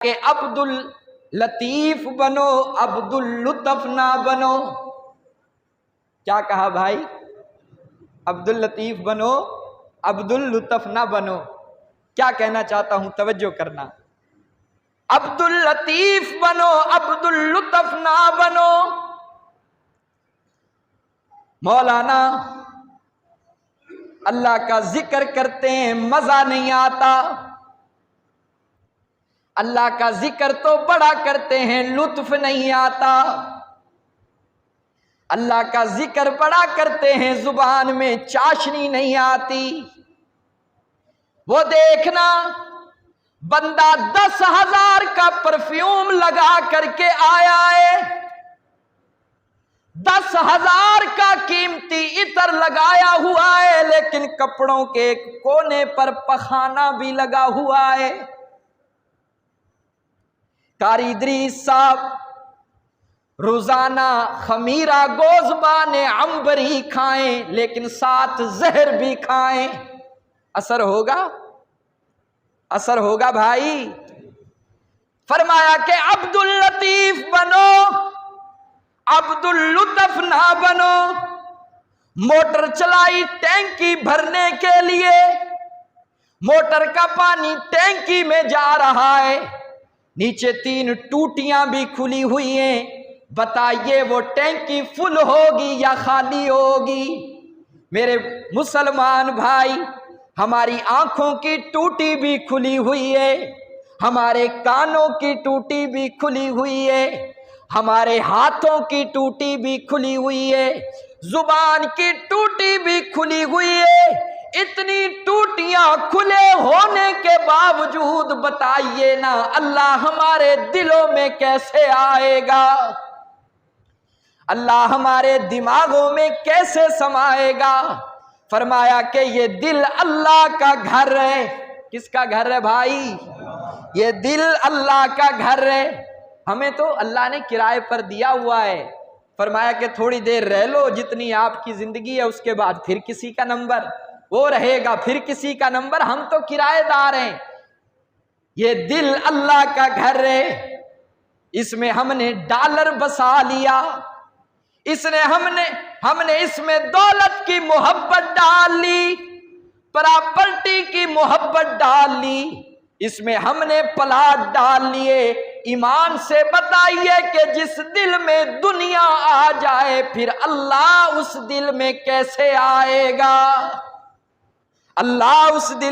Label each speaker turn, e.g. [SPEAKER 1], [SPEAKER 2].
[SPEAKER 1] کہ عبد اللطیف بنو، عبد اللطف نہ بنو۔ کیا کہا بھائی؟ عبد اللطیف بنو، عبد اللطف نہ بنو۔ کیا کہنا چاہتا ہوں، توجہ کرنا۔ عبد اللطیف بنو، عبد اللطف نہ بنو۔ مولانا اللہ کا ذکر کرتے ہیں، مزہ نہیں آتا۔ اللہ کا ذکر تو بڑا کرتے ہیں، لطف نہیں آتا۔ اللہ کا ذکر بڑا کرتے ہیں، زبان میں چاشنی نہیں آتی۔ وہ دیکھنا بندہ 10,000 کا پرفیوم لگا کر کے آیا ہے، 10,000 کا قیمتی عطر لگایا ہوا ہے، لیکن کپڑوں کے ایک کونے پر پخانہ بھی لگا ہوا ہے۔ قاری ادریس صاحب روزانہ خمیرہ گوزبان عنبری کھائیں، لیکن ساتھ زہر بھی کھائیں، اثر ہوگا؟ اثر ہوگا بھائی؟ فرمایا کہ عبد اللطیف بنو، عبد اللطف نہ بنو۔ موٹر چلائی ٹینکی بھرنے کے لیے، موٹر کا پانی ٹینکی میں جا رہا ہے، نیچے 3 ٹوٹیاں بھی کھلی ہوئی ہیں۔ بتائیے وہ ٹینکی فل ہوگی یا خالی ہوگی؟ میرے مسلمان بھائی، ہماری آنکھوں کی ٹوٹی بھی کھلی ہوئی ہے، ہمارے کانوں کی ٹوٹی بھی کھلی ہوئی ہے، ہمارے ہاتھوں کی ٹوٹی بھی کھلی ہوئی ہے، زبان کی ٹوٹی بھی کھلی ہوئی ہے۔ اتنی ٹوٹیاں کھلے ہونے کے باوجود بتائیے نا، اللہ ہمارے دلوں میں کیسے آئے گا؟ اللہ ہمارے دماغوں میں کیسے سمائے گا؟ فرمایا کہ یہ دل اللہ کا گھر ہے۔ کس کا گھر ہے بھائی؟ یہ دل اللہ کا گھر ہے۔ ہمیں تو اللہ نے کرائے پر دیا ہوا ہے۔ فرمایا کہ تھوڑی دیر رہ لو، جتنی آپ کی زندگی ہے، اس کے بعد پھر کسی کا نمبر وہ رہے گا، پھر کسی کا نمبر، ہم تو کرایہ دار ہیں۔ یہ دل اللہ کا گھر ہے، اس میں ہم نے ڈالر بسا لیا، ہم نے اس میں دولت کی محبت ڈال لی، پراپرٹی کی محبت ڈال لی، اس میں ہم نے پلاٹ ڈال لیے۔ ایمان سے بتائیے کہ جس دل میں دنیا آ جائے، پھر اللہ اس دل میں کیسے آئے گا؟ اللہ اس دل